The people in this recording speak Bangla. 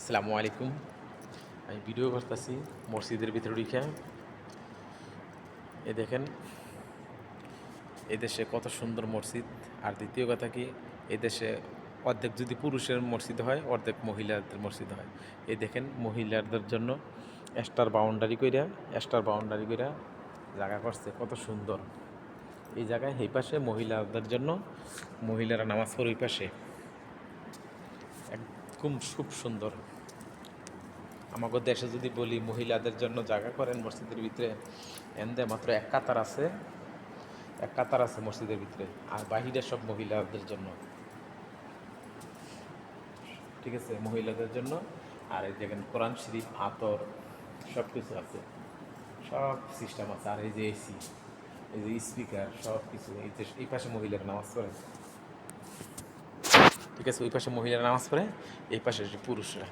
আসসালামু আলাইকুম। আমি ভিডিও করতেছি মসজিদের ভিতরে ঢুইকা। এ দেখেন এই দেশে কত সুন্দর মসজিদ। আর দ্বিতীয় কথা কি, এই দেশে অর্ধেক যদি পুরুষের মসজিদ হয়, অর্ধেক মহিলাদের মসজিদ হয়। এই দেখেন মহিলাদের জন্য এক্সট্রা বাউন্ডারি কইরা জায়গা করছে, কত সুন্দর। এই জায়গায় এই পাশে মহিলাদের জন্য মহিলারা নামাজ পড়ে ওই পাশে, একদম খুব সুন্দর। আমাদের দেশে যদি বলি মহিলাদের জন্য জায়গা করেন মসজিদের ভিতরে, এনদে মাত্র এক কাতার আছে মসজিদের ভিতরে, আর বাহিরে সব মহিলাদের জন্য। ঠিক আছে, মহিলাদের জন্য। আর এই দেখেন কোরআন শরীফ, আতর, সব কিছু আছে, সব সিস্টেম আছে। আর এই যে এসি, এই যে স্পিকার, সব কিছু। এই যে এই পাশে মহিলারা নামাজ পড়ে, ঠিক আছে, ওই পাশে মহিলারা নামাজ পড়ে, এই পাশে পুরুষরা।